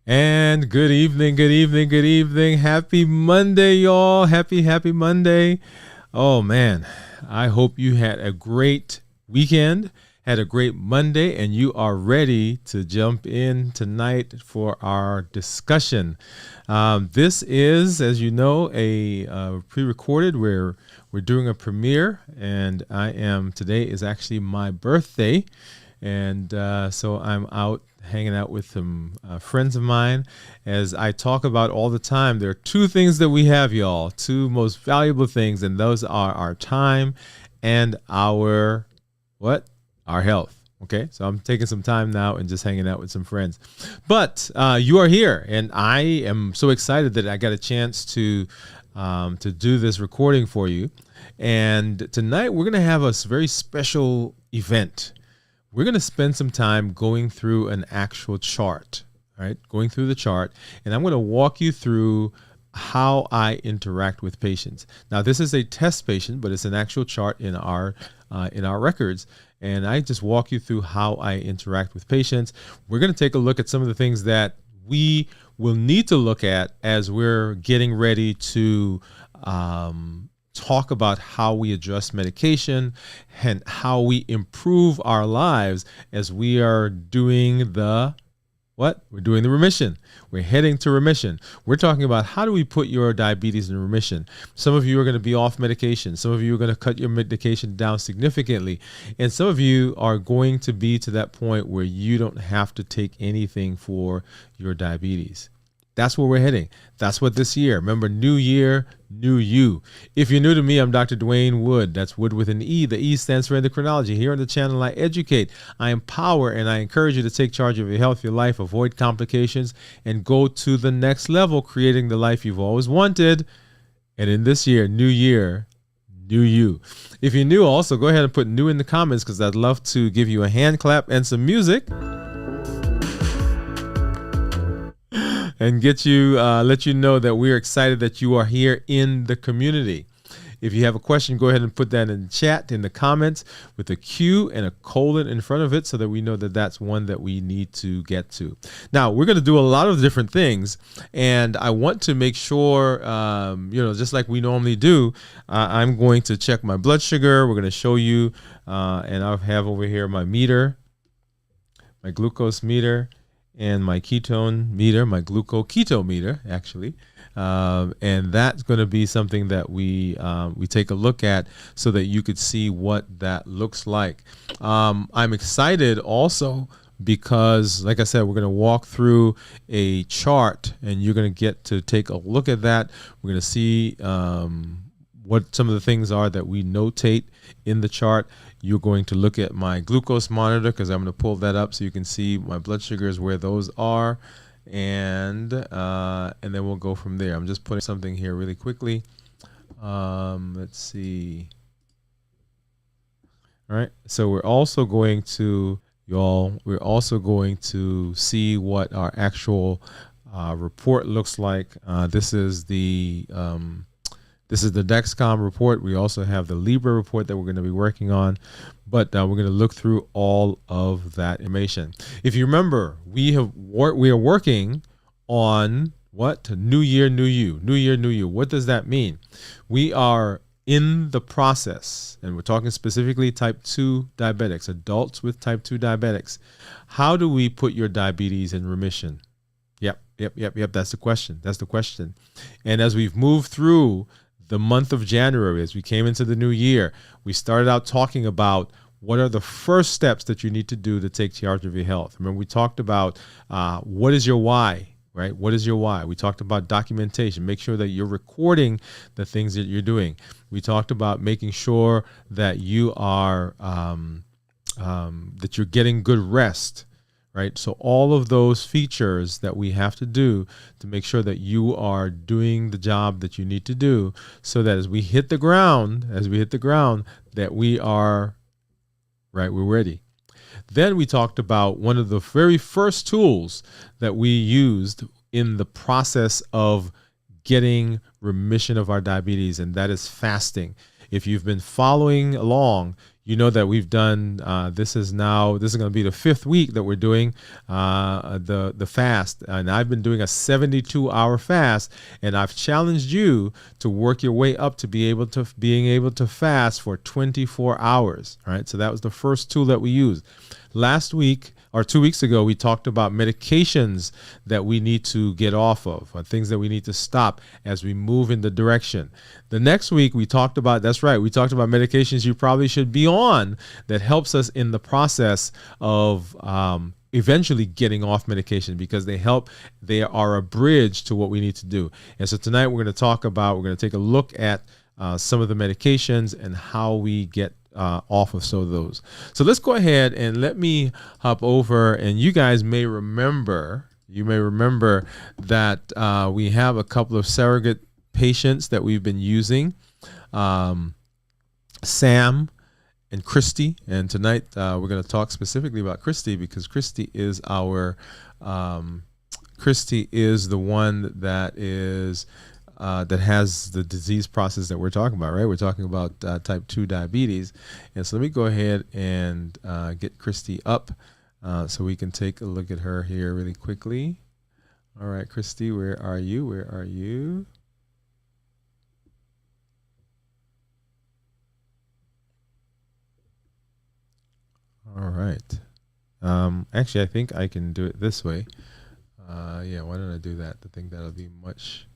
And good evening, good evening, good evening. Happy Monday, y'all. Happy Monday. Oh, man. I hope you had a great weekend, had a great Monday, and you are ready to jump in tonight for our discussion. This is, as you know, a pre-recorded. We're doing a premiere, and today is actually my birthday. And so I'm out hanging out with some friends of mine. As I talk about all the time, there are two things that we have, y'all, two most valuable things, and those are our time and our health. Okay, so I'm taking some time now and just hanging out with some friends. But you are here, and I am so excited that I got a chance to do this recording for you. And tonight we're going to have a very special event. We're going to spend some time going through an actual chart, right? Going through the chart, and I'm going to walk you through how I interact with patients. Now, this is a test patient, but it's an actual chart in our records, and I just walk you through how I interact with patients. We're going to take a look at some of the things that we will need to look at as we're getting ready to talk about how we adjust medication and how we improve our lives as we are doing we're doing the remission. We're heading to remission. We're talking about how do we put your diabetes in remission. Some of you are going to be off medication. Some of you are going to cut your medication down significantly. And some of you are going to be to that point where you don't have to take anything for your diabetes. That's where we're heading. That's what this year. Remember, new year, new you. If you're new to me, I'm Dr. Dwayne Wood. That's Wood with an E. The E stands for endocrinology. Here on the channel, I educate, I empower, and I encourage you to take charge of your health, your life, avoid complications, and go to the next level, creating the life you've always wanted. And in this year, new you. If you're new, also go ahead and put new in the comments because I'd love to give you a hand clap and some music. And let you know that we're excited that you are here in the community. If you have a question, go ahead and put that in the chat, in the comments, with a Q and a colon in front of it so that we know that that's one that we need to get to. Now, we're going to do a lot of different things, and I want to make sure, just like we normally do, I'm going to check my blood sugar. We're going to show you, and I have over here my meter, my glucose meter, and my ketone meter, my glucoketo meter, actually. And that's going to be something that we take a look at so that you could see what that looks like. I'm excited also because, like I said, we're going to walk through a chart and you're going to get to take a look at that. We're going to see what some of the things are that we notate in the chart. You're going to look at my glucose monitor because I'm going to pull that up so you can see my blood sugars, where those are, and then we'll go from there. I'm just putting something here really quickly. Let's see. All right. So we're also going to see what our actual report looks like. This is the Dexcom report. We also have the Libra report that we're going to be working on, but we're going to look through all of that information. If you remember, we are working on what? New year, new you. New year, new you. What does that mean? We are in the process, and we're talking specifically type 2 diabetics, adults with type 2 diabetics. How do we put your diabetes in remission? Yep. That's the question. And as we've moved through the month of January, as we came into the new year, we started out talking about what are the first steps that you need to do to take charge of your health. Remember, we talked about what is your why, right? What is your why? We talked about documentation. Make sure that you're recording the things that you're doing. We talked about making sure that you are that you're getting good rest. Right? So all of those features that we have to do to make sure that you are doing the job that you need to do so that as we hit the ground, that we are, right, we're ready. Then we talked about one of the very first tools that we used in the process of getting remission of our diabetes, and that is fasting. if you've been following along, you know that we've done, this is going to be the 5th week that we're doing the fast. And I've been doing a 72-hour fast, and I've challenged you to work your way up to being able to fast for 24 hours. All right. So that was the first tool that we used. Last week, or 2 weeks ago, we talked about medications that we need to get off of, or things that we need to stop as we move in the direction. The next week, we talked about medications you probably should be on that helps us in the process of eventually getting off medication, because they are a bridge to what we need to do. And so tonight we're going to take a look at some of the medications and how we get off of some of those. So let's go ahead and let me hop over, and you guys may remember that we have a couple of surrogate patients that we've been using, Sam and Christy, and tonight we're going to talk specifically about Christy, because Christy is the one that has the disease process that we're talking about, right? We're talking about type 2 diabetes. And so let me go ahead and get Christy up so we can take a look at her here really quickly. All right, Christy, where are you? All right. Actually, I think I can do it this way. Yeah, why don't I do that? I think that'll be much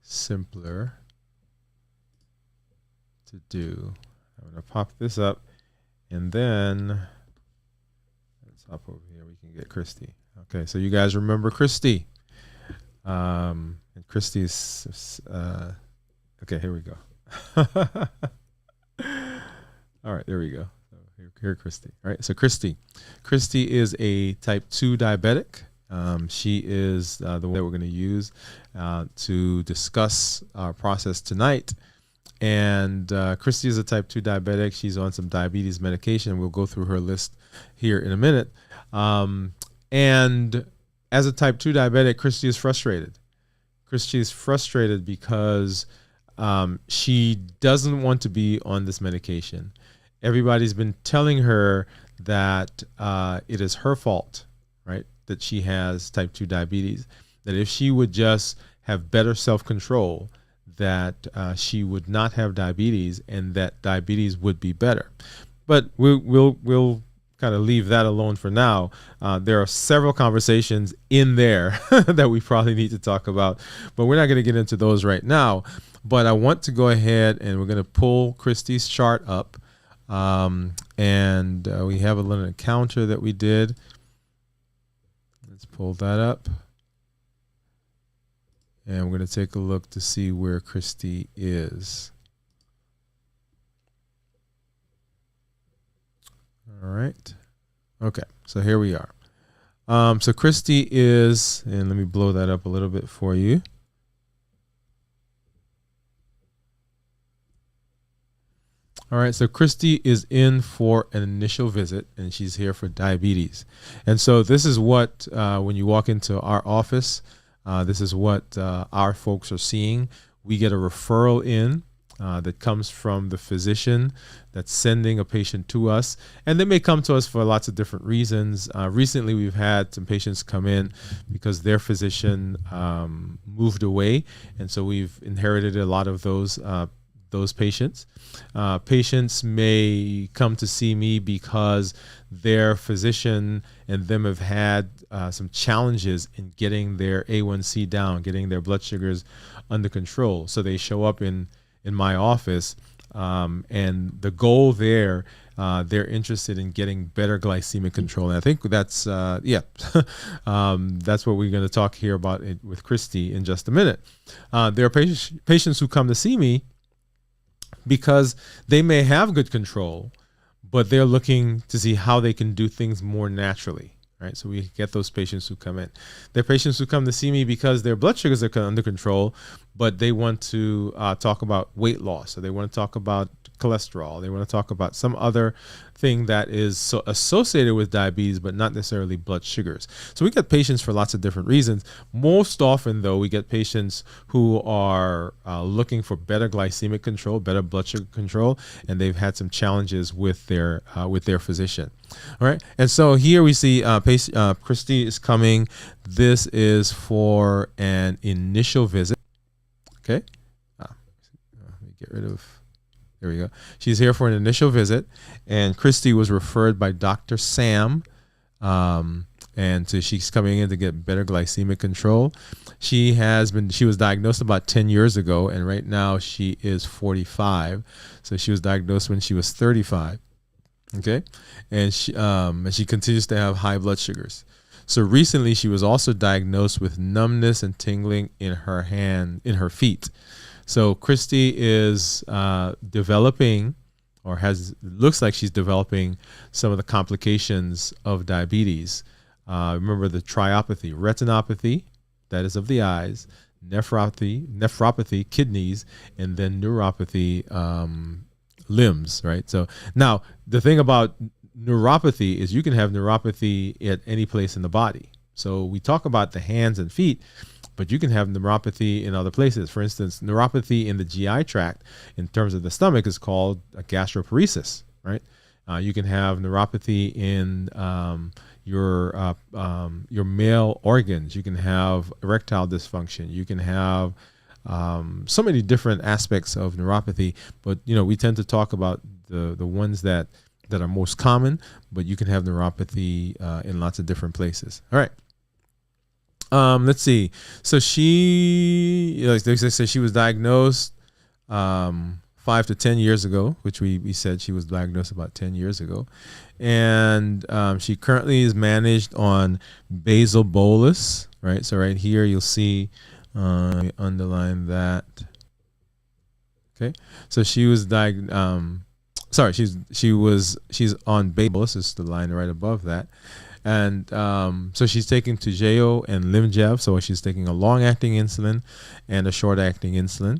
simpler to do. I'm going to pop this up, and then let's hop over here. We can get Christy. Okay, so you guys remember Christy. And Christy's, okay, here we go. All right, there we go. So here, Christy. All right, so Christy is a type 2 diabetic. She is the one that we're going to use to discuss our process tonight. And Christy is a type 2 diabetic. She's on some diabetes medication. We'll go through her list here in a minute. And as a type 2 diabetic, Christy is frustrated. Christy is frustrated because she doesn't want to be on this medication. Everybody's been telling her that it is her fault, right? That she has type 2 diabetes, that if she would just have better self-control, that she would not have diabetes, and that diabetes would be better. But we'll kind of leave that alone for now. There are several conversations in there that we probably need to talk about, but we're not going to get into those right now. But I want to go ahead and we're going to pull Christy's chart up. And we have a little encounter that we did. Let's pull that up. And we're going to take a look to see where Christy is. All right. Okay, so here we are. So Christy is, and let me blow that up a little bit for you. All right, so Christy is in for an initial visit, and she's here for diabetes. And so this is what, when you walk into our office, this is what our folks are seeing. We get a referral in that comes from the physician that's sending a patient to us. And they may come to us for lots of different reasons. Recently, we've had some patients come in because their physician moved away. And so we've inherited a lot of those patients. Patients may come to see me because their physician and them have had some challenges in getting their A1C down, getting their blood sugars under control. So they show up in my office, and the goal there, they're interested in getting better glycemic control. And I think that's, that's what we're going to talk here about with Christy in just a minute. There are patients who come to see me because they may have good control, but they're looking to see how they can do things more naturally, right? So we get those patients who come in. There are patients who come to see me because their blood sugars are under control, but they want to talk about weight loss. So they want to talk about cholesterol. They want to talk about some other thing that is so associated with diabetes, but not necessarily blood sugars. So we get patients for lots of different reasons. Most often, though, we get patients who are looking for better glycemic control, better blood sugar control, and they've had some challenges with their physician. All right, and so here we see Christy is coming. This is for an initial visit. Okay, let me get rid of. There we go. She's here for an initial visit, and Christy was referred by Dr. Sam, and so she's coming in to get better glycemic control. She was diagnosed about 10 years ago, and right now she is 45. So she was diagnosed when she was 35. Okay, and she continues to have high blood sugars. So recently, she was also diagnosed with numbness and tingling in her feet. So Christy is developing, or looks like she's developing some of the complications of diabetes. Remember the triopathy, retinopathy, that is of the eyes, nephropathy, kidneys, and then neuropathy, limbs, right? So now the thing about neuropathy is you can have neuropathy at any place in the body. So we talk about the hands and feet, but you can have neuropathy in other places. For instance, neuropathy in the GI tract in terms of the stomach is called a gastroparesis, right? You can have neuropathy in your male organs. You can have erectile dysfunction. You can have so many different aspects of neuropathy, but we tend to talk about the ones that are most common, but you can have neuropathy in lots of different places. All right. Let's see. So she, like I said, she was diagnosed 5 to 10 years ago, which we said she was diagnosed about 10 years ago. And she currently is managed on basal bolus, right? So right here, you'll see, underline that. Okay. So she was she's on basal bolus, is the line right above that. And so she's taking Toujeo and Lyumjev. So she's taking a long-acting insulin and a short-acting insulin.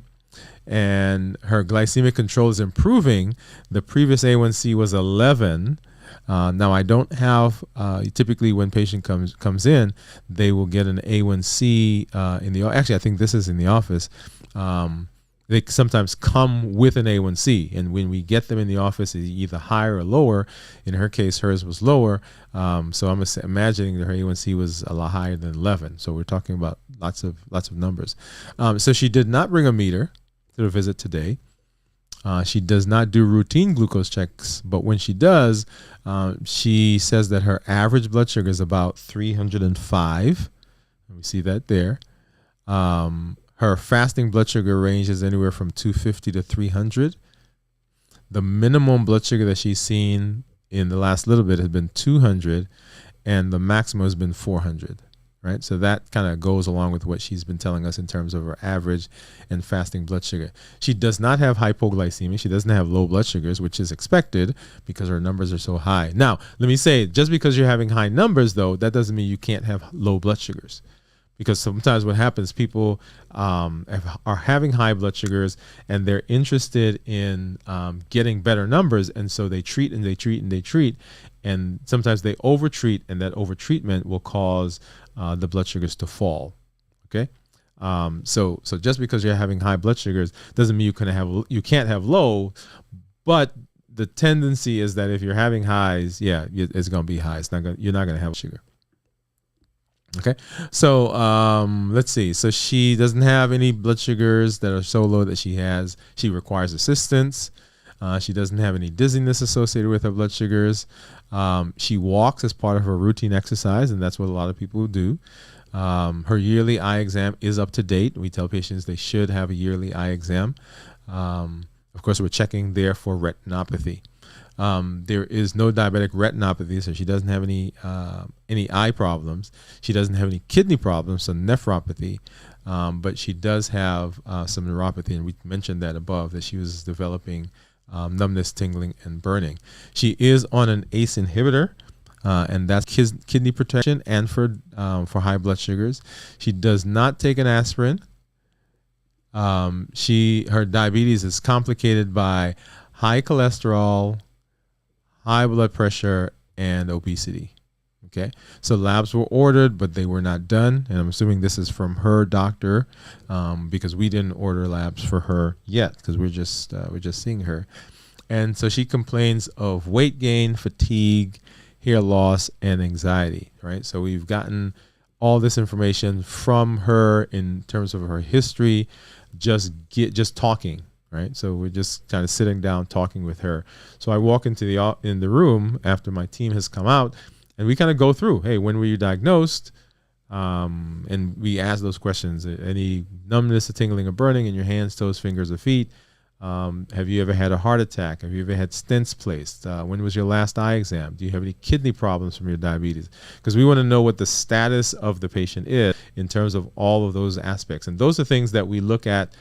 And her glycemic control is improving. The previous A1C was 11. Now, I don't have, typically when patient comes in, they will get an A1C in the, actually, I think this is in the office. They sometimes come with an A1C, and when we get them in the office, it's either higher or lower. In her case, hers was lower, so I'm imagining that her A1C was a lot higher than 11. So we're talking about lots of numbers. So she did not bring a meter to the visit today. She does not do routine glucose checks, but when she does, she says that her average blood sugar is about 305. We see that there. Her fasting blood sugar range is anywhere from 250 to 300. The minimum blood sugar that she's seen in the last little bit has been 200, and the maximum has been 400, right? So that kind of goes along with what she's been telling us in terms of her average and fasting blood sugar. She does not have hypoglycemia. She doesn't have low blood sugars, which is expected because her numbers are so high. Now, let me say, just because you're having high numbers, though, that doesn't mean you can't have low blood sugars. Because sometimes what happens, people are having high blood sugars and they're interested in getting better numbers. And so they treat and they treat and they treat. And sometimes they overtreat, and that overtreatment will cause the blood sugars to fall. Okay. So just because you're having high blood sugars doesn't mean you can't have low, but the tendency is that if you're having highs, yeah, it's going to be high. You're not going to have sugar. Okay, so let's see. So she doesn't have any blood sugars that are so low that she requires assistance. She doesn't have any dizziness associated with her blood sugars. She walks as part of her routine exercise, and that's what a lot of people do. Her yearly eye exam is up to date. We tell patients they should have a yearly eye exam. Of course, we're checking there for retinopathy. There is no diabetic retinopathy, so she doesn't have any eye problems. She doesn't have any kidney problems, so nephropathy, but she does have some neuropathy, and we mentioned that above, that she was developing numbness, tingling, and burning. She is on an ACE inhibitor, and that's kidney protection and for high blood sugars. She does not take an aspirin. Her diabetes is complicated by high cholesterol, high blood pressure, and obesity. Okay, so labs were ordered, but they were not done, and I'm assuming this is from her doctor, because we didn't order labs for her yet, because we're just seeing her. And so she complains of weight gain, fatigue, hair loss, and anxiety. Right, so we've gotten all this information from her in terms of her history, just talking. Right, so we're just kind of sitting down talking with her. So I walk into the room after my team has come out, and we kind of go through, hey, when were you diagnosed? And we ask those questions. Any numbness, or tingling, or burning in your hands, toes, fingers, or feet? Have you ever had a heart attack? Have you ever had stents placed? When was your last eye exam? Do you have any kidney problems from your diabetes? Because we want to know what the status of the patient is in terms of all of those aspects. And those are things that we look at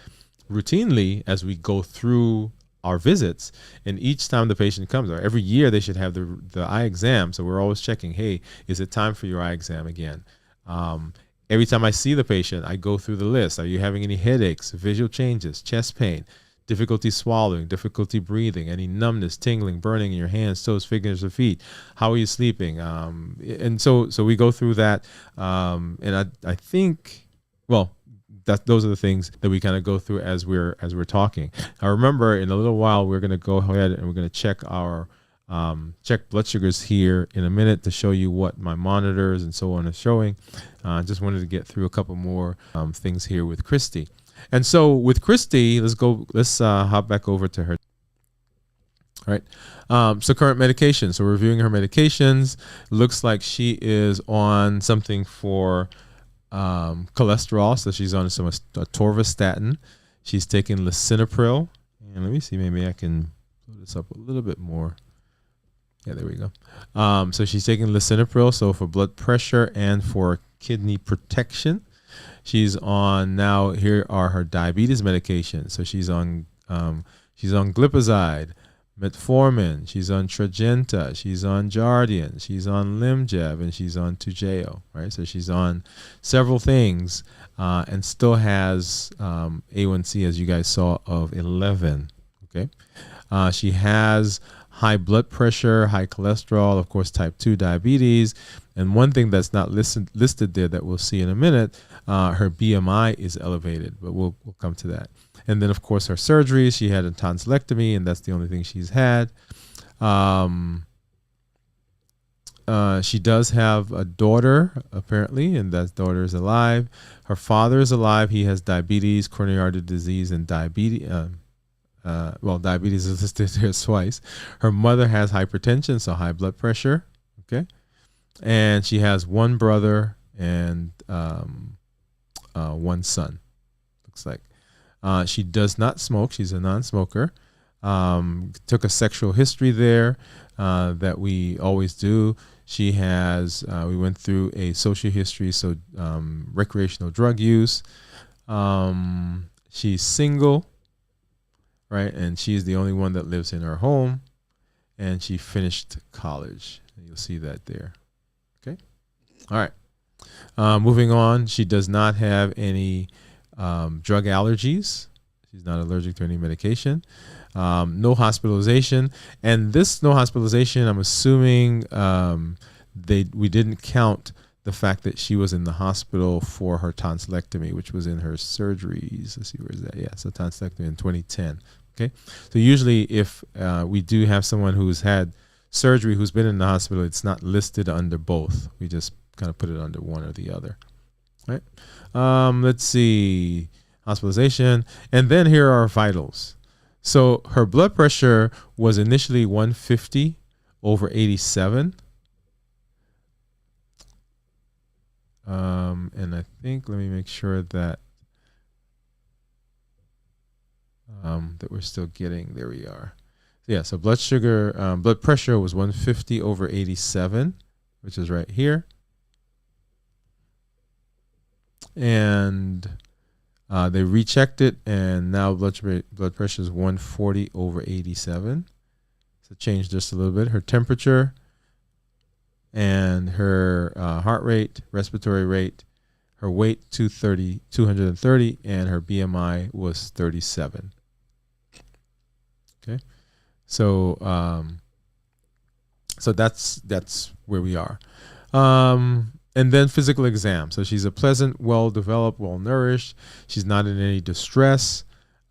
routinely as we go through our visits. And each time the patient comes, or every year, they should have the eye exam. So we're always checking, hey, is it time for your eye exam again? Every time I see the patient, I go through the list. Are you having any headaches, visual changes, chest pain, difficulty swallowing, difficulty breathing, any numbness, tingling, burning in your hands, toes, fingers, or feet? How are you sleeping? And so we go through that. And I think, well, those are the things that we kind of go through as we're talking. I remember in a little while we're going to go ahead and we're going to check our blood sugars here in a minute to show you what my monitors and so on are showing. Just wanted to get through a couple more things here with Christy. And so with Christy, let's hop back over to her. All right. So current medication. So reviewing her medications. Looks like she is on something for cholesterol, so she's on some atorvastatin. She's taking lisinopril, and let me see, maybe I can put this up a little bit more. Yeah, there we go. So she's taking lisinopril, so for blood pressure and for kidney protection. She's on now. Here are her diabetes medications. So she's on glipizide, metformin, she's on Tradjenta, she's on Jardian, she's on Lyumjev, and she's on Toujeo, right? So she's on several things and still has A1C, as you guys saw, of 11, okay? She has high blood pressure, high cholesterol, of course, type 2 diabetes, and one thing that's not listed there that we'll see in a minute, her BMI is elevated, but we'll come to that. And then, of course, her surgery, she had a tonsillectomy, and that's the only thing she's had. She does have a daughter, apparently, and that daughter is alive. Her father is alive. He has diabetes, coronary artery disease, and diabetes. Diabetes is listed here twice. Her mother has hypertension, so high blood pressure. Okay. And she has one brother and one son, looks like. She does not smoke. She's a non-smoker. Took a sexual history there that we always do. She has, we went through a social history, so recreational drug use. She's single, right? And she's the only one that lives in her home. And she finished college. You'll see that there. Okay. All right. Moving on. She does not have any drug allergies. She's not allergic to any medication. No hospitalization. And this no hospitalization, I'm assuming we didn't count the fact that she was in the hospital for her tonsillectomy, which was in her surgeries. Let's see, where is that? Yeah, so tonsillectomy in 2010. Okay. So usually if we do have someone who's had surgery who's been in the hospital, it's not listed under both. We just kind of put it under one or the other. Right. Let's see, hospitalization. And then here are vitals. So her blood pressure was initially 150 over 87. And I think, let me make sure that that we're still getting, there we are. Yeah, so blood pressure was 150 over 87, which is right here. And they rechecked it, and now blood pressure is 140 over 87. So changed just a little bit. Her temperature and her heart rate, respiratory rate, her weight 230, and her BMI was 37. Okay, so So that's where we are. And then physical exam. So she's a pleasant, well-developed, well-nourished. She's not in any distress.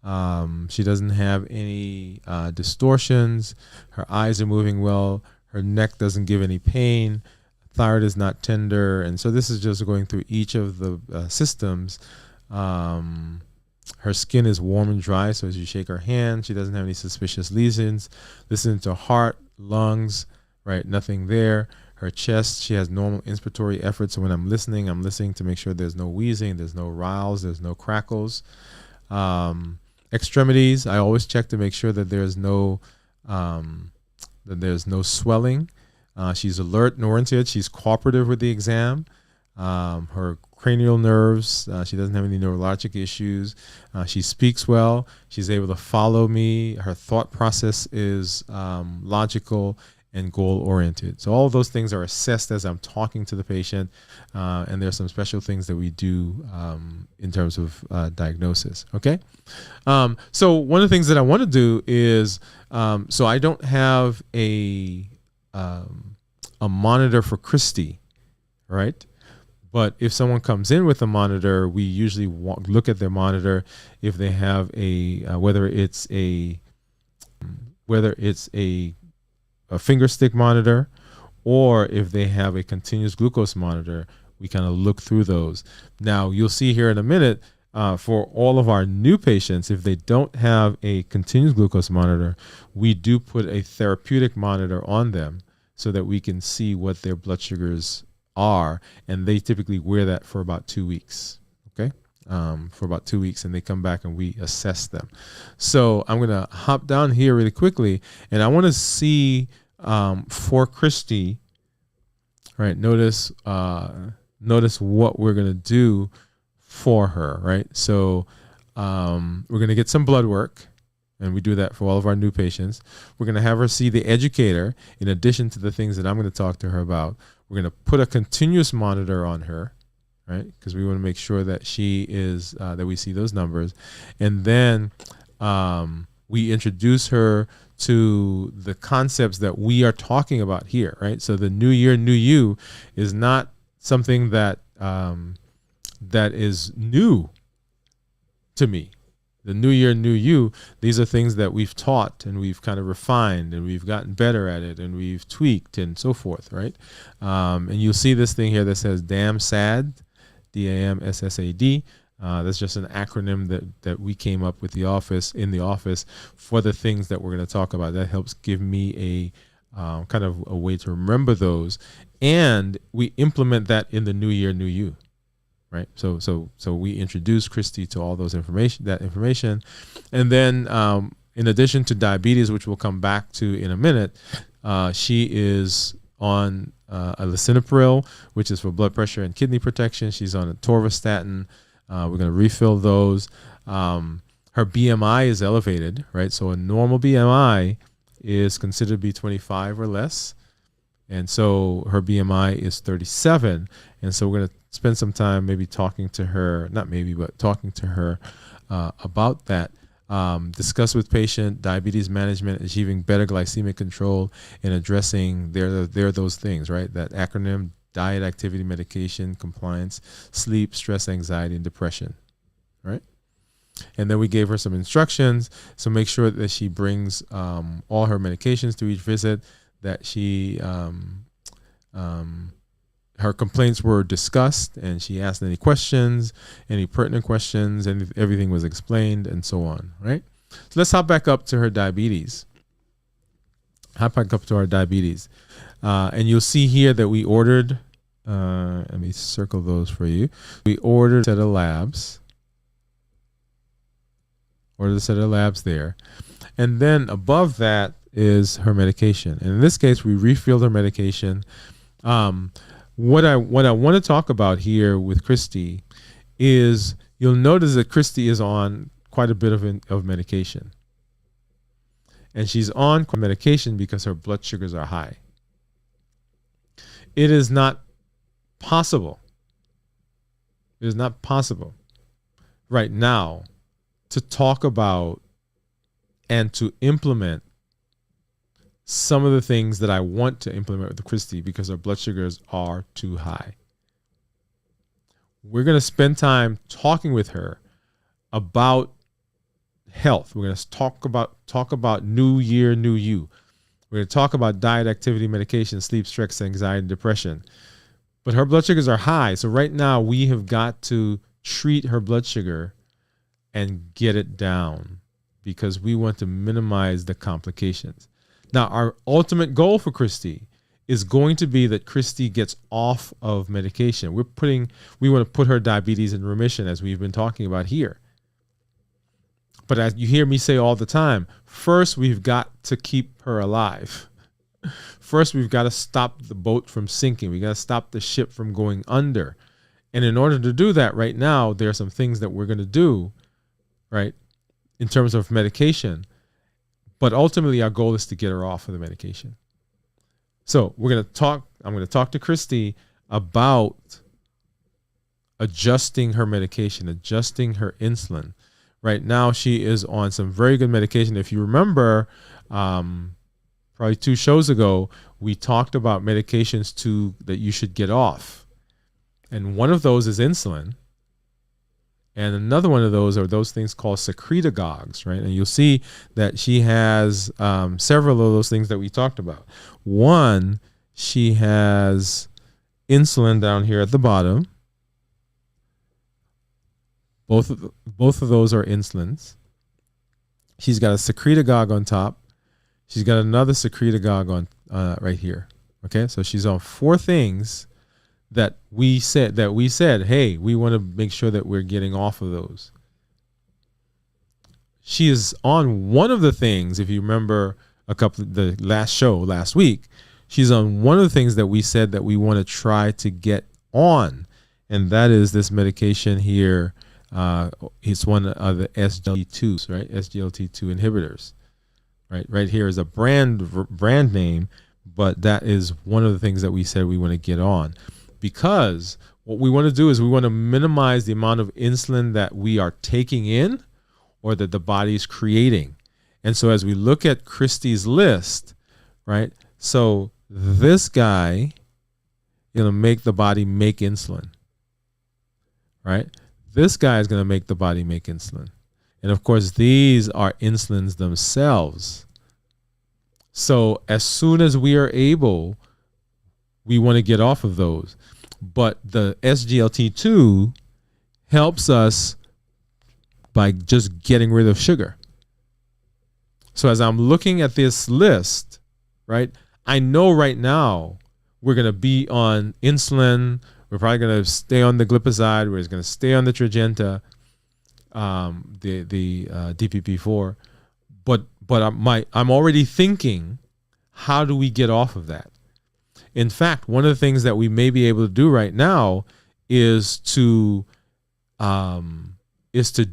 She doesn't have any distortions. Her eyes are moving well. Her neck doesn't give any pain. Thyroid is not tender. And so this is just going through each of the systems. Her skin is warm and dry, so as you shake her hand, she doesn't have any suspicious lesions. Listen to heart, lungs, right? Nothing there. Her chest, she has normal inspiratory effort. So when I'm listening to make sure there's no wheezing, there's no riles, there's no crackles. Extremities, I always check to make sure that there's no swelling. She's alert and oriented. She's cooperative with the exam. Her cranial nerves, she doesn't have any neurologic issues. She speaks well. She's able to follow me. Her thought process is logical and goal-oriented. So all of those things are assessed as I'm talking to the patient, and there's some special things that we do in terms of diagnosis. Okay, so one of the things that I want to do is, so I don't have a monitor for Christy, right? But if someone comes in with a monitor, we usually look at their monitor if they have whether it's a finger stick monitor, or if they have a continuous glucose monitor. We kind of look through those. Now, you'll see here in a minute, for all of our new patients, if they don't have a continuous glucose monitor, we do put a therapeutic monitor on them so that we can see what their blood sugars are, and they typically wear that for about 2 weeks. Okay, for about 2 weeks, and they come back and we assess them. So I'm going to hop down here really quickly, and I want to see for Christy, right? Notice what we're going to do for her, right? So we're going to get some blood work, and we do that for all of our new patients. We're going to have her see the educator in addition to the things that I'm going to talk to her about. We're going to put a continuous monitor on her, right? Because we want to make sure that she is, that we see those numbers. And then we introduce her to the concepts that we are talking about here, right? So the New Year, New You is not something that that is new to me. The New Year, New You, these are things that we've taught and we've kind of refined and we've gotten better at it and we've tweaked and so forth, right? And you'll see this thing here that says DAMSSAD, DAMSSAD. That's just an acronym that we came up with in the office for the things that we're going to talk about. That helps give me a kind of a way to remember those. And we implement that in the New Year, New You. Right, so we introduce Christy to all those information, and then in addition to diabetes, which we'll come back to in a minute, she is on a lisinopril, which is for blood pressure and kidney protection. She's on a torvastatin. We're going to refill those. Her BMI is elevated, right? So a normal BMI is considered to be 25 or less. And so her BMI is 37. And so we're going to spend some time talking to her about that. Discuss with patient diabetes management, achieving better glycemic control, and addressing those things, right? That acronym: diet, activity, medication, compliance, sleep, stress, anxiety, and depression, right? And then we gave her some instructions. So make sure that she brings all her medications to each visit, that she her complaints were discussed, and she asked any questions, any pertinent questions, and everything was explained, and so on, right? So let's hop back up to her diabetes. And you'll see here that we ordered, let me circle those for you. We ordered a set of labs. Ordered a set of labs there. And then above that is her medication. And in this case, we refilled her medication. What I want to talk about here with Christy is, you'll notice that Christy is on quite a bit of medication. And she's on medication because her blood sugars are high. It is not possible. It is not possible right now to talk about and to implement some of the things that I want to implement with Christy because her blood sugars are too high. We're going to spend time talking with her about health. We're going to talk about new year, new you. We're going to talk about diet, activity, medication, sleep, stress, anxiety, and depression. But her blood sugars are high. So right now we have got to treat her blood sugar and get it down because we want to minimize the complications. Now, our ultimate goal for Christy is going to be that Christy gets off of medication. We want to put her diabetes in remission, as we've been talking about here. But as you hear me say all the time, first we've got to keep her alive. First, we've got to stop the boat from sinking. We got to stop the ship from going under. And in order to do that right now, there are some things that we're going to do, right, in terms of medication. But ultimately, our goal is to get her off of the medication. So I'm going to talk to Christy about adjusting her medication, adjusting her insulin. Right now, she is on some very good medication. If you remember, probably 2 shows ago, we talked about medications that you should get off. And one of those is insulin. And another one of those are those things called secretagogues, right? And you'll see that she has several of those things that we talked about. One, she has insulin down here at the bottom. Both of those are insulins. She's got a secretagogue on top. She's got another secretagogue on right here. Okay, so she's on 4 things that we said, hey, we want to make sure that we're getting off of those. She is on one of the things, if you remember the last show last week, she's on one of the things that we said that we want to try to get on, and that is this medication here. It's one of the SGLT2s, right? SGLT2 inhibitors, right here is a brand name, but that is one of the things that we said we want to get on, because what we want to do is we want to minimize the amount of insulin that we are taking in or that the body is creating. And so as we look at Christy's list, right? So this guy, make the body make insulin, right? This guy is going to make the body make insulin. And of course, these are insulins themselves. So as soon as we are able, we want to get off of those. But the SGLT2 helps us by just getting rid of sugar. So as I'm looking at this list, right, I know right now we're going to be on insulin. We're probably going to stay on the glipizide. We're going to stay on the Tradjenta, the DPP-4. But I'm already thinking, how do we get off of that? In fact, one of the things that we may be able to do right now is to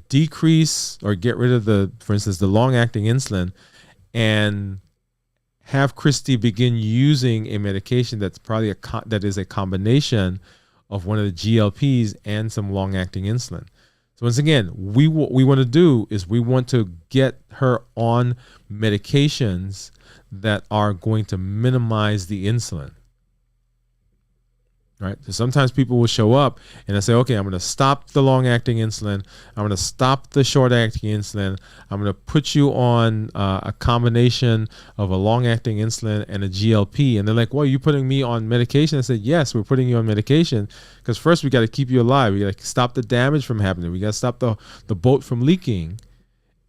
decrease or get rid of for instance, the long-acting insulin, and have Christy begin using a medication that's probably that is a combination of one of the GLPs and some long-acting insulin. So once again, what we want to do is we want to get her on medications that are going to minimize the insulin. Right? So sometimes people will show up and I say, okay, I'm going to stop the long-acting insulin. I'm going to stop the short-acting insulin. I'm going to put you on a combination of a long-acting insulin and a GLP. And they're like, well, are you putting me on medication? I said, yes, we're putting you on medication because first we got to keep you alive. We got to stop the damage from happening. We got to stop the boat from leaking.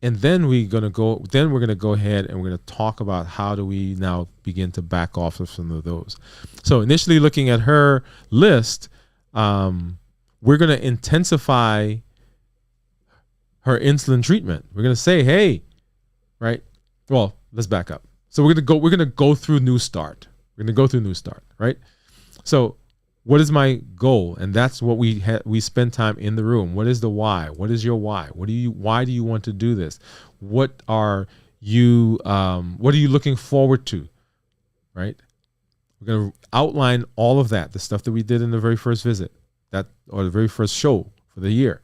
And then we're going to go ahead and we're going to talk about how do we now begin to back off of some of those. So initially looking at her list, we're going to intensify her insulin treatment. We're going to say, hey, right? Well, let's back up. So we're going to go through New Start. We're going to go through New Start, right? So what is my goal? And that's what we spend time in the room. What is the why? What is your why? Why do you want to do this? What are you looking forward to? Right? We're going to outline all of that, the stuff that we did in the very first visit, or the very first show for the year.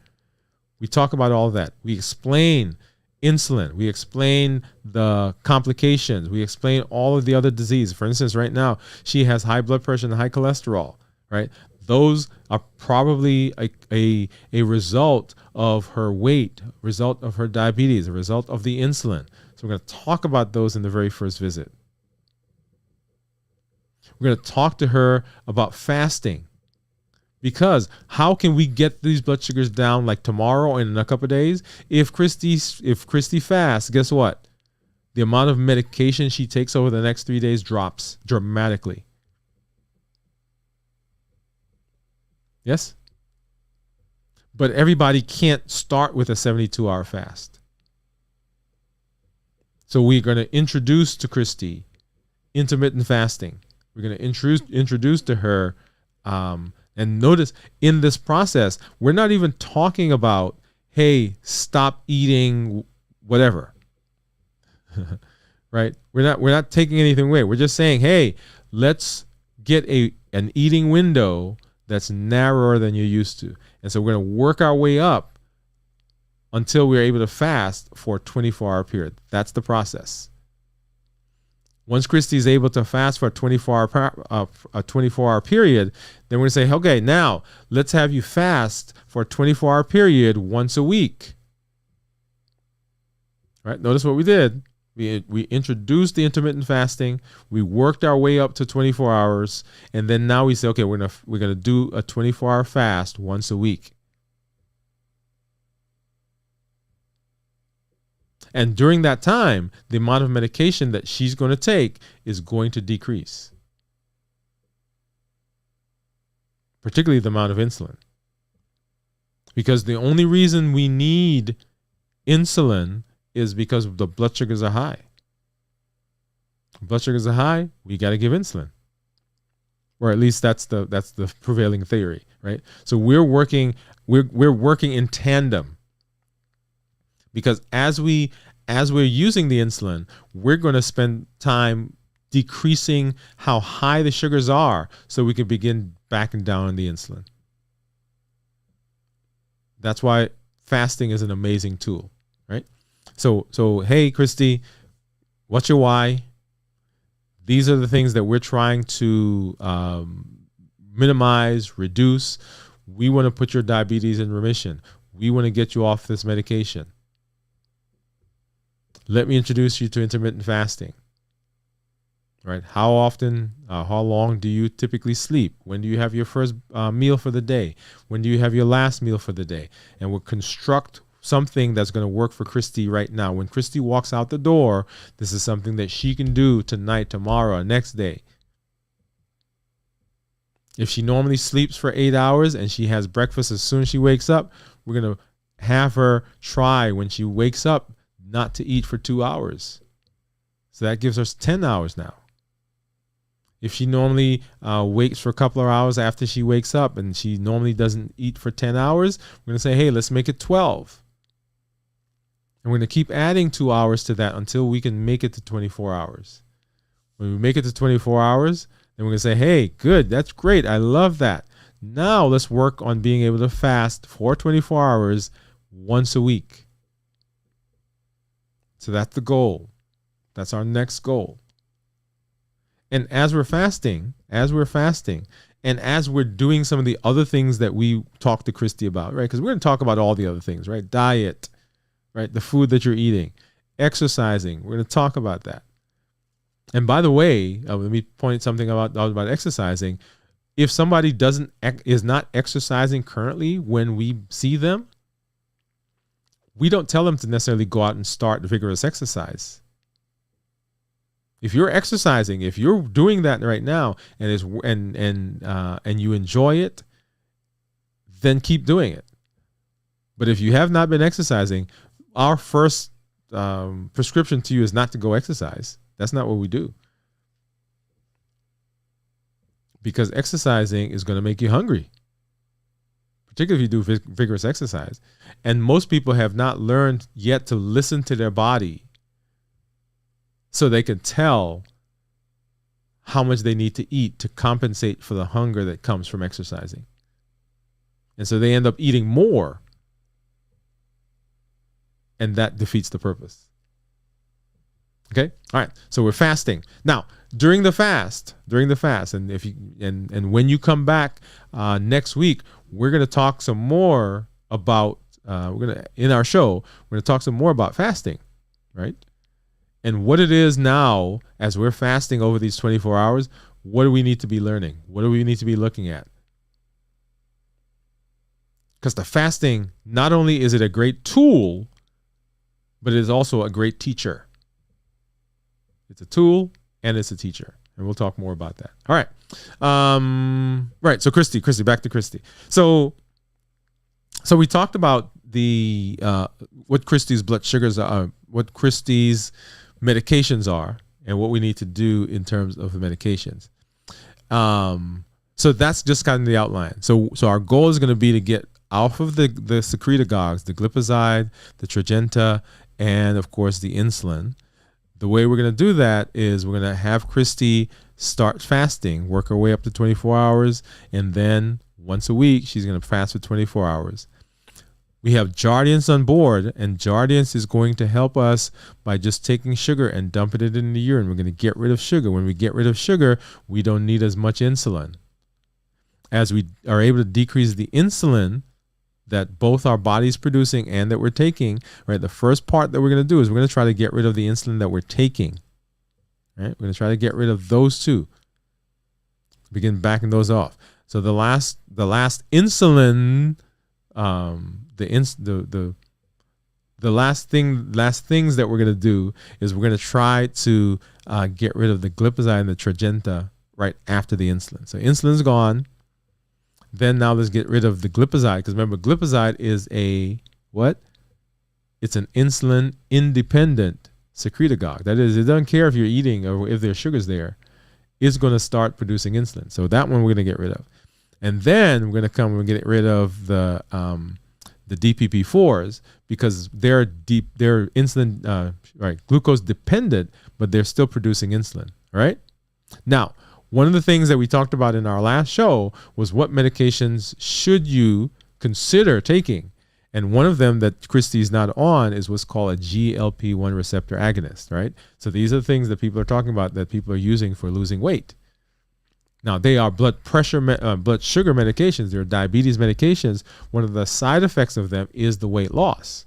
We talk about all of that. We explain insulin. We explain the complications. We explain all of the other disease. For instance, right now, she has high blood pressure and high cholesterol, right? Those are probably a result of her weight, result of her diabetes, a result of the insulin. So we're going to talk about those in the very first visit. We're going to talk to her about fasting. Because how can we get these blood sugars down like tomorrow and in a couple of days? If Christy fasts, guess what? The amount of medication she takes over the next 3 days drops dramatically. Yes? But everybody can't start with a 72-hour fast. So we're going to introduce to Christy intermittent fasting. We're going to introduce to her, and notice in this process, we're not even talking about, hey, stop eating whatever, right? We're not taking anything away. We're just saying, hey, let's get an eating window that's narrower than you're used to. And so we're going to work our way up until we're able to fast for a 24-hour period. That's the process. Once Christy is able to fast for a 24-hour period, then we're going to say, okay, now let's have you fast for a 24-hour period once a week. Right? Notice what we did. We introduced the intermittent fasting. We worked our way up to 24 hours, and then now we say, okay, we're gonna do a 24-hour fast once a week. And during that time, the amount of medication that she's going to take is going to decrease, particularly the amount of insulin. Because the only reason we need insulin is because the blood sugars are high. Blood sugars are high, we got to give insulin. Or at least that's the prevailing theory, right? So we're working in tandem. Because as we're using the insulin, we're going to spend time decreasing how high the sugars are so we can begin backing down on the insulin. That's why fasting is an amazing tool, right? So hey, Christy, what's your why? These are the things that we're trying to minimize, reduce. We want to put your diabetes in remission. We want to get you off this medication. Let me introduce you to intermittent fasting. Right? How often, how long do you typically sleep? When do you have your first meal for the day? When do you have your last meal for the day? And we'll construct something that's going to work for Christy right now. When Christy walks out the door, this is something that she can do tonight, tomorrow, next day. If she normally sleeps for 8 hours and she has breakfast as soon as she wakes up, we're going to have her try when she wakes up not to eat for 2 hours. So that gives her 10 hours now. If she normally waits for a couple of hours after she wakes up and she normally doesn't eat for 10 hours, we're going to say, hey, let's make it 12. And we're going to keep adding 2 hours to that until we can make it to 24 hours. When we make it to 24 hours, then we're going to say, hey, good, that's great. I love that. Now let's work on being able to fast for 24 hours once a week. So that's the goal. That's our next goal. And as we're fasting, and as we're doing some of the other things that we talked to Christy about, right? Because we're going to talk about all the other things, right? Diet, right? The food that you're eating, exercising. We're going to talk about that. And by the way, let me point something about exercising. If somebody is not exercising currently when we see them, we don't tell them to necessarily go out and start vigorous exercise. If you're exercising, if you're doing that right now and you enjoy it, then keep doing it. But if you have not been exercising, our first prescription to you is not to go exercise. That's not what we do. Because exercising is going to make you hungry, particularly if you do vigorous exercise. And most people have not learned yet to listen to their body so they can tell how much they need to eat to compensate for the hunger that comes from exercising. And so they end up eating more. and that defeats the purpose. Okay. All right. So we're fasting now during the fast, and if you and when you come back next week, we're going to talk some more about. In our show, we're going to talk some more about fasting, right? And what it is now as we're fasting over these 24 hours. What do we need to be learning? What do we need to be looking at? Because the fasting, not only is it a great tool, but it is also a great teacher. It's a tool and it's a teacher. And we'll talk more about that. All right. Right. So Christy, back to Christy. So we talked about the what Christy's blood sugars are, what Christy's medications are, and what we need to do in terms of the medications. So that's just kind of the outline. So our goal is going to be to get off of the secretagogues, the glipizide, the Tradjenta, and of course the insulin. The way we're going to do that is we're going to have Christy start fasting, work her way up to 24 hours, and then once a week she's going to fast for 24 hours. We have Jardiance on board, and Jardiance is going to help us by just taking sugar and dumping it in the urine. We're going to get rid of sugar. When we get rid of sugar, we don't need as much insulin. As we are able to decrease the insulin that both our body's producing and that we're taking, right? The first part that we're going to do is we're going to try to get rid of the insulin that we're taking, right? We're going to try to get rid of those two. Begin backing those off. So the last insulin, the last things that we're going to do is we're going to try to get rid of the glipizide and the Tradjenta right after the insulin. So insulin's gone. Then now let's get rid of the glipizide, because remember, glipizide is it's an insulin independent secretagogue. That is, it doesn't care if you're eating or if there's sugars there. It's going to start producing insulin. So that one we're going to get rid of. And then we're going to come and get rid of the DPP4s, because they're insulin, glucose dependent, but they're still producing insulin, right? Now, one of the things that we talked about in our last show was what medications should you consider taking. And one of them that Christy's not on is what's called a GLP-1 receptor agonist, right? So these are the things that people are talking about that people are using for losing weight. Now, they are blood sugar medications. They're diabetes medications. One of the side effects of them is the weight loss.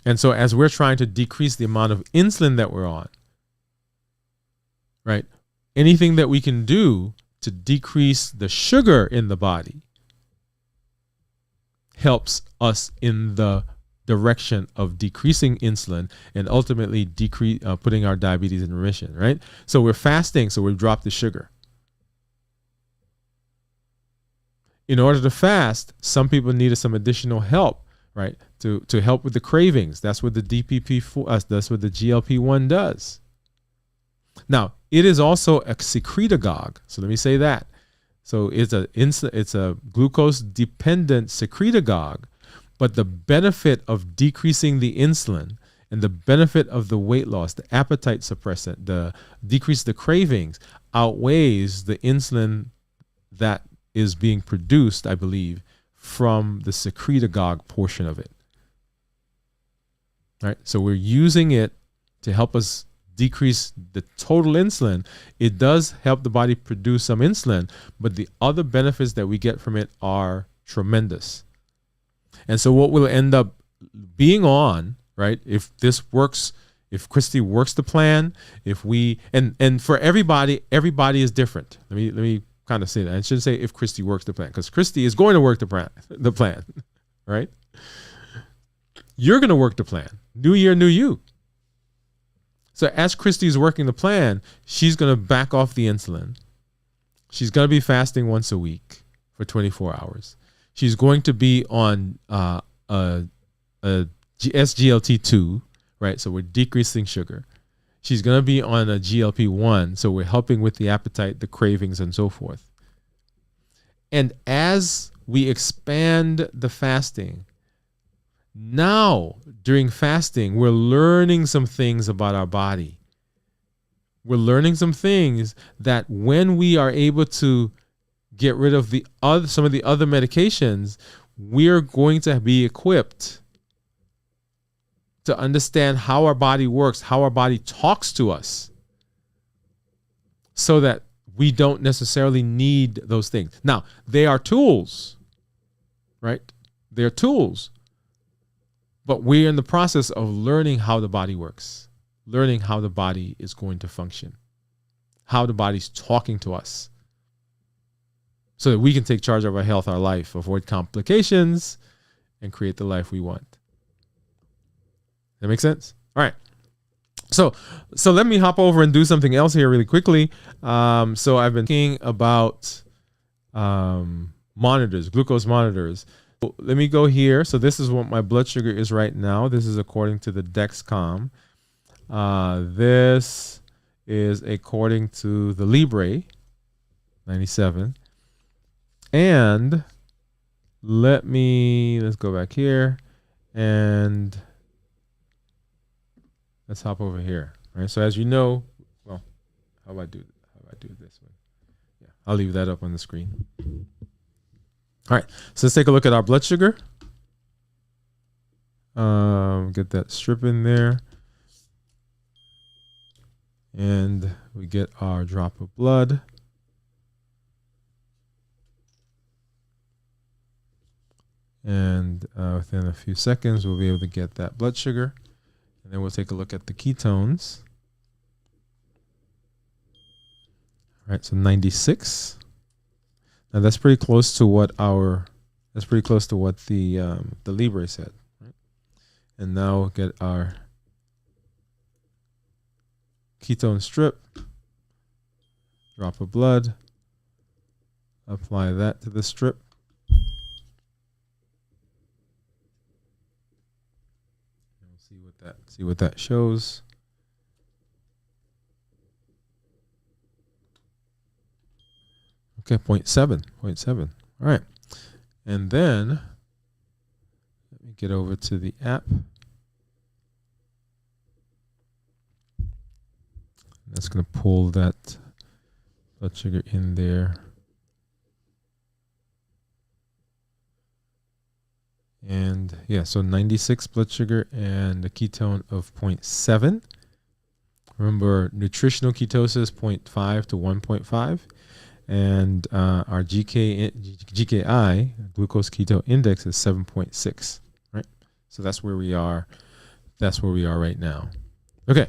And so as we're trying to decrease the amount of insulin that we're on, right, anything that we can do to decrease the sugar in the body helps us in the direction of decreasing insulin and ultimately putting our diabetes in remission, right? So we're fasting, so we've dropped the sugar. In order to fast, some people needed some additional help, right? To help with the cravings. That's what the that's what the GLP-1 does. Now, it is also a secretagogue. So let me say that. So it's a glucose dependent secretagogue, but the benefit of decreasing the insulin and the benefit of the weight loss, the appetite suppressant, the decrease the cravings outweighs the insulin that is being produced, I believe, from the secretagogue portion of it. All right, so we're using it to help us decrease the total insulin. It does help the body produce some insulin, but the other benefits that we get from it are tremendous. And so what we'll end up being on, right, if this works, if Christy works the plan, if we, and for everybody is different. Let me kind of say that. I shouldn't say if Christy works the plan, because Christy is going to work the plan, right? You're going to work the plan. New year, new you. So as Christy's working the plan, she's going to back off the insulin. She's going to be fasting once a week for 24 hours. She's going to be on SGLT2, right? So we're decreasing sugar. She's going to be on a GLP-1, so we're helping with the appetite, the cravings, and so forth. And as we expand the fasting, now during fasting, we're learning some things about our body. We're learning some things that when we are able to get rid of some of the other medications, we're going to be equipped to understand how our body works, how our body talks to us, so that we don't necessarily need those things. Now, they are tools, right? They're tools. But we're in the process of learning how the body works, learning how the body is going to function, how the body's talking to us, so that we can take charge of our health, our life, avoid complications, and create the life we want. That make sense? All right. So let me hop over and do something else here really quickly. So I've been thinking about monitors, glucose monitors. Let me go here. So this is what my blood sugar is right now. This is according to the Dexcom. This is according to the Libre 97. And let's go back here and let's hop over here. All right. So as you know, well, how do I do it this way? Yeah, I'll leave that up on the screen. All right. So let's take a look at our blood sugar. Get that strip in there. And we get our drop of blood. And within a few seconds, we'll be able to get that blood sugar. And then we'll take a look at the ketones. All right, so 96. Now that's pretty close to what the Libre said. Right? And now we'll get our ketone strip, drop of blood, apply that to the strip. See what that shows. Okay, 0.7. All right. And then let me get over to the app. That's going to pull that blood sugar in there. And yeah, so 96 blood sugar and a ketone of 0.7. Remember, nutritional ketosis 0.5 to 1.5. And our GKI, glucose keto index, is 7.6. Right? So that's where we are. That's where we are right now. Okay.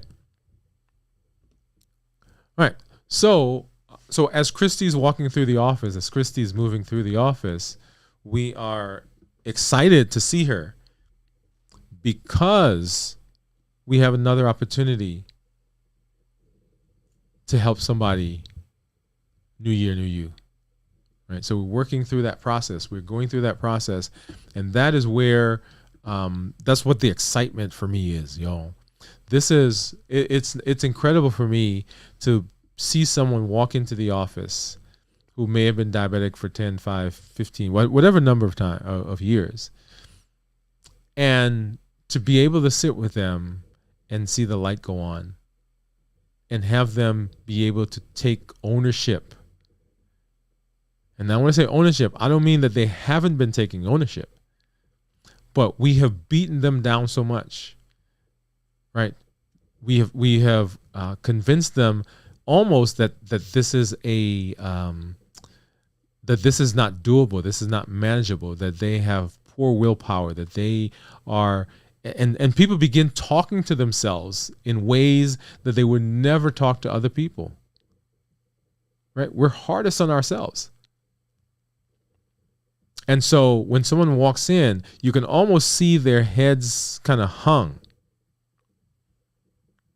All right. So as Christy's walking through the office, as Christy's moving through the office, we are excited to see her because we have another opportunity to help somebody. New year, new you. Right? So we're working through that process. We're going through that process. And that is where, that's what the excitement for me is, y'all. It's incredible for me to see someone walk into the office who may have been diabetic for 10, 5, 15, whatever number of years. And to be able to sit with them and see the light go on and have them be able to take ownership. And now when I say ownership, I don't mean that they haven't been taking ownership, but we have beaten them down so much, right? We have convinced them almost that this is that this is not doable, this is not manageable, that they have poor willpower, that they are, and people begin talking to themselves in ways that they would never talk to other people, right? We're hardest on ourselves. And so when someone walks in, you can almost see their heads kind of hung,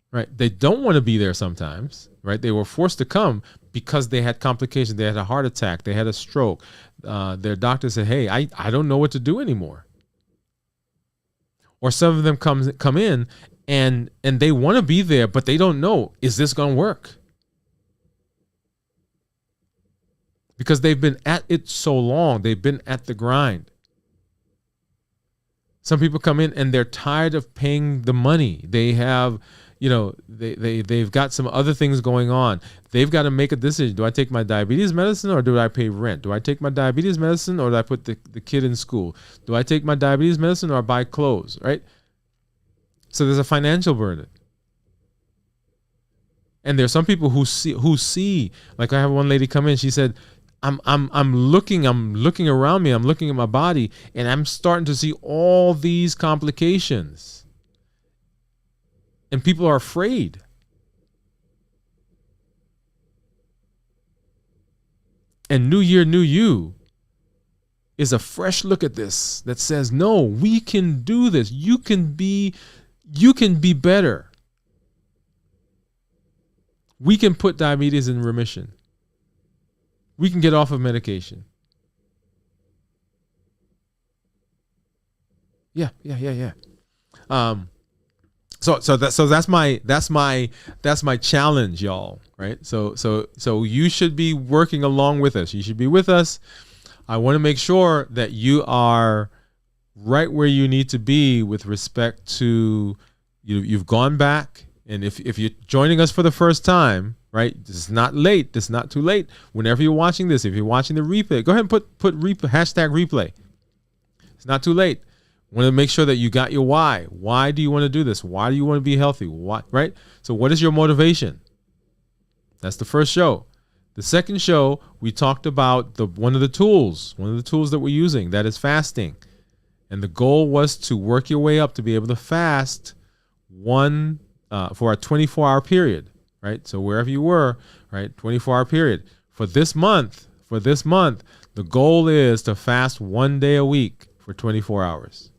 right? They don't want to be there sometimes, right? They were forced to come because they had complications. They had a heart attack. They had a stroke. Their doctor said, hey, I don't know what to do anymore. Or some of them come in and they want to be there, but they don't know, is this going to work? Because they've been at it so long. They've been at the grind. Some people come in and they're tired of paying the money. They have, they've got some other things going on. They've got to make a decision. Do I take my diabetes medicine or do I pay rent? Do I take my diabetes medicine or do I put the kid in school? Do I take my diabetes medicine or buy clothes, right? So there's a financial burden. And there's some people who see, like I have one lady come in, she said, I'm looking around me, I'm looking at my body, and I'm starting to see all these complications. And people are afraid. And New Year, New You is a fresh look at this that says, no, we can do this. You can be better. We can put diabetes in remission. We can get off of medication. Yeah. So that's my challenge, y'all. Right. So you should be working along with us. You should be with us. I want to make sure that you are right where you need to be with respect to you've gone back. And if you're joining us for the first time, right, this is not late. This is not too late. Whenever you're watching this, if you're watching the replay, go ahead and put hashtag replay. It's not too late. Want to make sure that you got your why. Why do you want to do this? Why do you want to be healthy? Why, right? So what is your motivation? That's the first show. The second show, we talked about one of the tools that we're using, that is fasting. And the goal was to work your way up to be able to fast for a 24-hour period, right? So wherever you were, right, 24-hour period. For this month, the goal is to fast 1 day a week for 24 hours.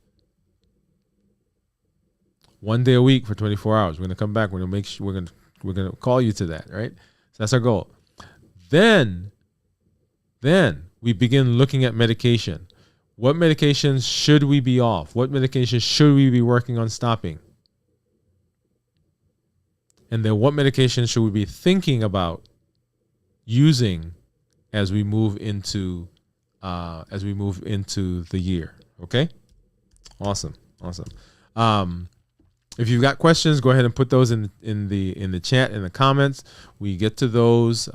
1 day a week for 24 hours. We're going to come back. We're going to make sure we're going to call you to that, right? So that's our goal. Then we begin looking at medication. What medications should we be off? What medications should we be working on stopping? And then what medication should we be thinking about using as we move into the year? Okay, awesome. If you've got questions, go ahead and put those in the chat, in the comments. We get to those.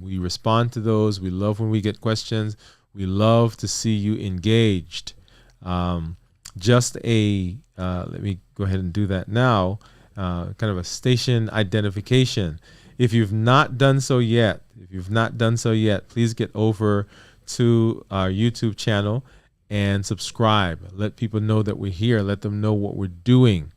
We respond to those. We love when we get questions. We love to see you engaged. Let me go ahead and do that now. Kind of a station identification. If you've not done so yet, please get over to our YouTube channel and subscribe. Let people know that we're here. Let them know what we're doing.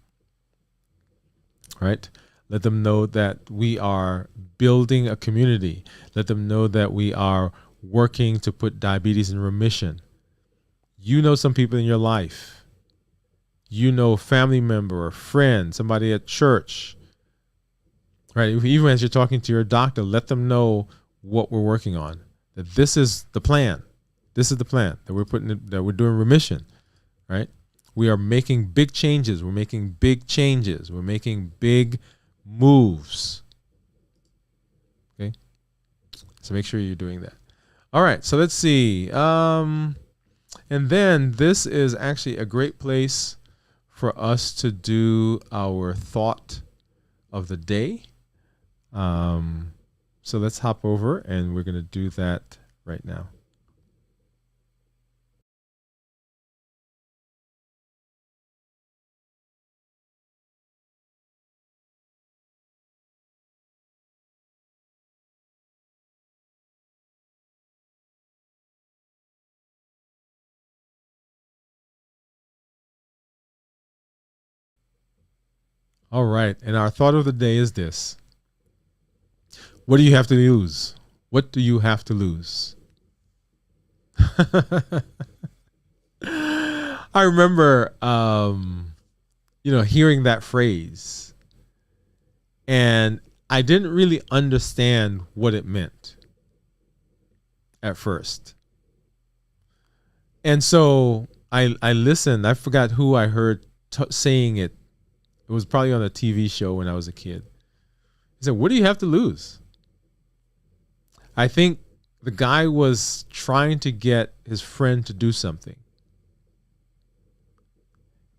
Right? Let them know that we are building a community. Let them know that we are working to put diabetes in remission. You know some people in your life. You know, a family member or friend, somebody at church, right? Even as you're talking to your doctor, let them know what we're working on. That this is the plan. This is the plan that we're doing remission, right? We are making big changes. We're making big moves. Okay, so make sure you're doing that. All right, so let's see. And then this is actually a great place for us to do our thought of the day. So let's hop over and we're going to do that right now. All right. And our thought of the day is this. What do you have to lose? What do you have to lose? I remember, hearing that phrase, and I didn't really understand what it meant at first. And so I listened. I forgot who I heard saying it. It was probably on a TV show when I was a kid. He said, what do you have to lose? I think the guy was trying to get his friend to do something.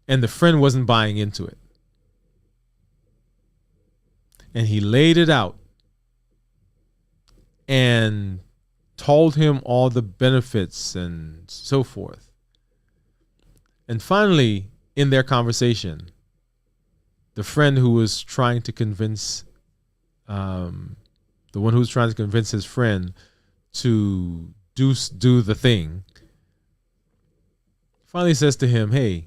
And the friend wasn't buying into it. And he laid it out and told him all the benefits and so forth. And finally, in their conversation, the friend who was trying to convince, the one who was trying to convince his friend to do the thing, finally says to him, hey,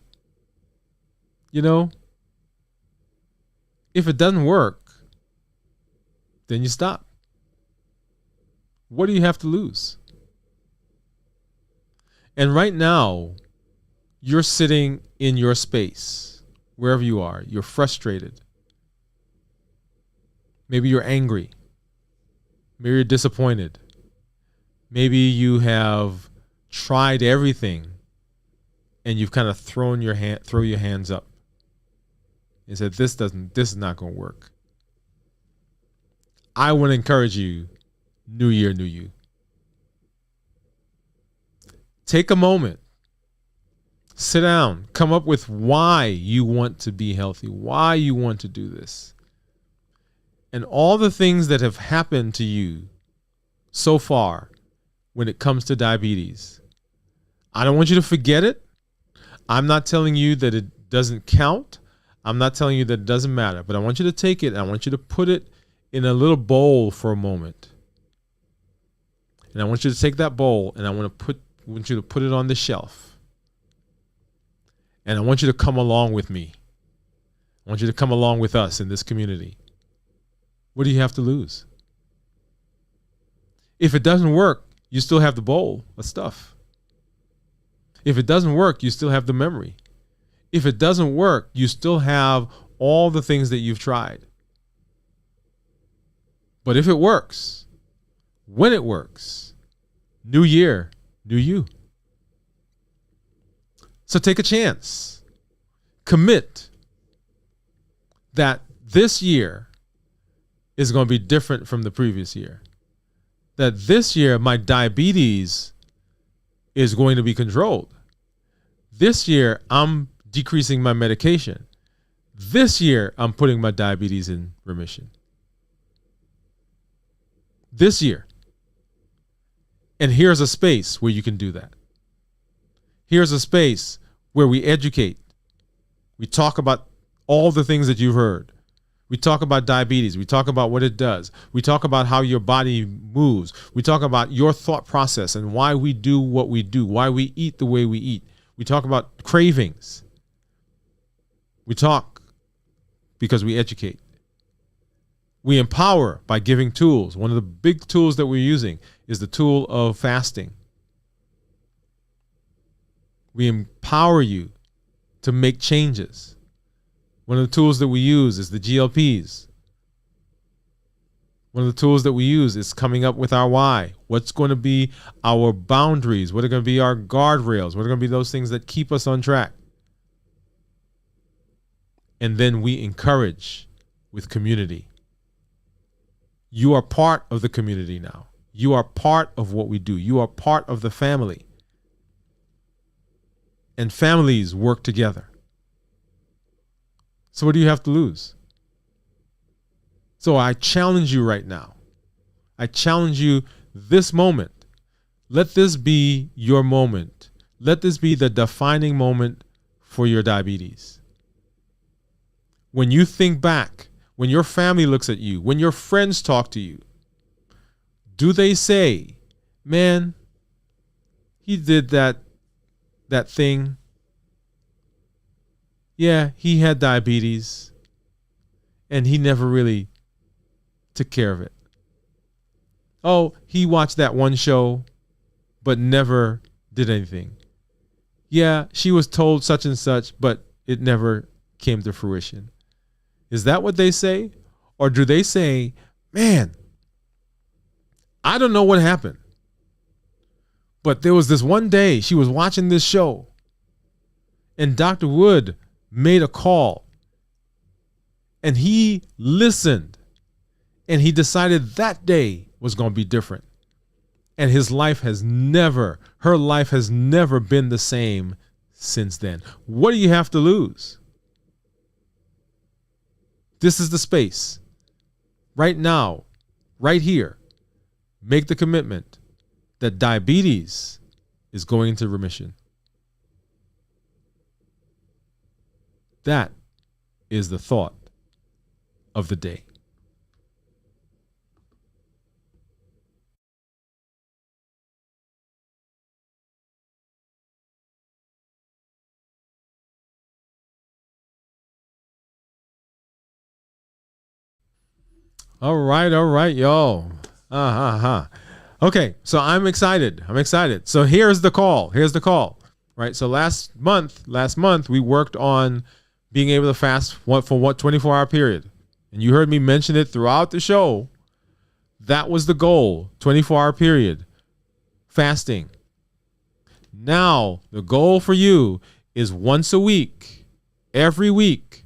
if it doesn't work, then you stop. What do you have to lose? And right now, you're sitting in your space, wherever you are. You're frustrated. Maybe you're angry. Maybe you're disappointed. Maybe you have tried everything and you've kind of throw your hands up and said, this is not going to work. I want to encourage you, new year, new you. Take a moment, sit down, come up with why you want to be healthy, why you want to do this. And all the things that have happened to you so far when it comes to diabetes. I don't want you to forget it. I'm not telling you that it doesn't count. I'm not telling you that it doesn't matter, but I want you to take it and I want you to put it in a little bowl for a moment. And I want you to take that bowl and I want you to put it on the shelf. And I want you to come along with me. I want you to come along with us in this community. What do you have to lose? If it doesn't work, you still have the bowl of stuff. If it doesn't work, you still have the memory. If it doesn't work, you still have all the things that you've tried. But if it works, when it works, new year, new you. So take a chance. Commit that this year is going to be different from the previous year. That this year, my diabetes is going to be controlled. This year, I'm decreasing my medication. This year, I'm putting my diabetes in remission. This year. And here's a space where you can do that. Here's a space where we educate. We talk about all the things that you've heard. We talk about diabetes. We talk about what it does. We talk about how your body moves. We talk about your thought process and why we do what we do, why we eat the way we eat. We talk about cravings. We talk because we educate. We empower by giving tools. One of the big tools that we're using is the tool of fasting. We empower you to make changes. One of the tools that we use is the GLPs. One of the tools that we use is coming up with our why. What's going to be our boundaries? What are going to be our guardrails? What are going to be those things that keep us on track? And then we encourage with community. You are part of the community now. You are part of what we do. You are part of the family. And families work together. So what do you have to lose? So I challenge you right now. I challenge you this moment. Let this be your moment. Let this be the defining moment for your diabetes. When you think back, when your family looks at you, when your friends talk to you, do they say, man, he did that thing? Yeah, he had diabetes and he never really took care of it. Oh, he watched that one show but never did anything. Yeah, she was told such and such, but it never came to fruition. Is that what they say? Or do they say, man, I don't know what happened, but there was this one day she was watching this show and Dr. Wood made a call and he listened and he decided that day was going to be different. And her life has never been the same since then. What do you have to lose? This is the space. Right now, right here, make the commitment that diabetes is going into remission. That is the thought of the day. All right, y'all. Okay, so I'm excited. So here's the call. Right. So last month we worked on being able to fast for what 24-hour period. And you heard me mention it throughout the show. That was the goal, 24-hour period, fasting. Now, the goal for you is once a week, every week,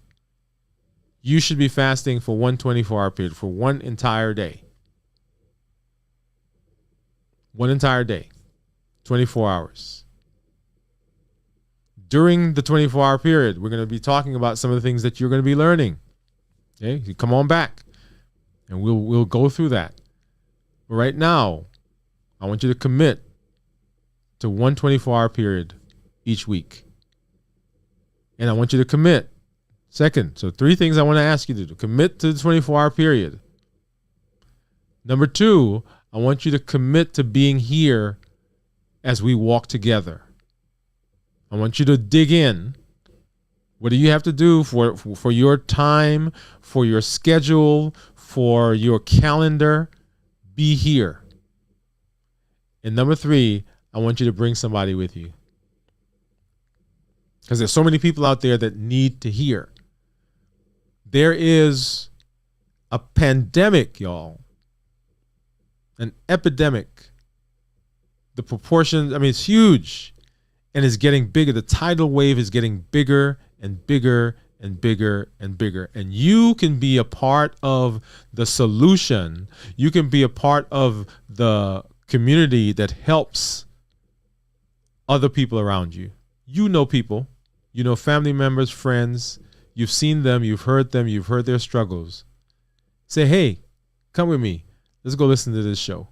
you should be fasting for one 24-hour period, for one entire day. One entire day, 24 hours. During the 24-hour period, we're going to be talking about some of the things that you're going to be learning. Okay, you come on back, and we'll go through that. But right now, I want you to commit to one 24-hour period each week. And I want you to commit. Second, so 3 things I want to ask you to do. Commit to the 24-hour period. Number 2, I want you to commit to being here as we walk together. I want you to dig in. What do you have to do for your time, for your schedule, for your calendar? Be here. And number 3, I want you to bring somebody with you. Because there's so many people out there that need to hear. There is a pandemic, y'all. An epidemic. The proportions, it's huge. And it's getting bigger. The tidal wave is getting bigger and bigger and bigger and bigger. And you can be a part of the solution. You can be a part of the community that helps other people around you. You know people. You know family members, friends. You've seen them. You've heard them. You've heard their struggles. Say, hey, come with me. Let's go listen to this show.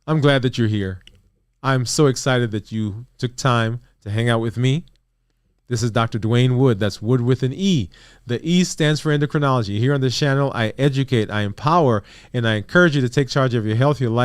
I'm glad that you're here. I'm so excited that you took time to hang out with me. This is Dr. Dwayne Wood. That's Wood with an E. The E stands for endocrinology. Here on this channel, I educate, I empower, and I encourage you to take charge of your health, your life,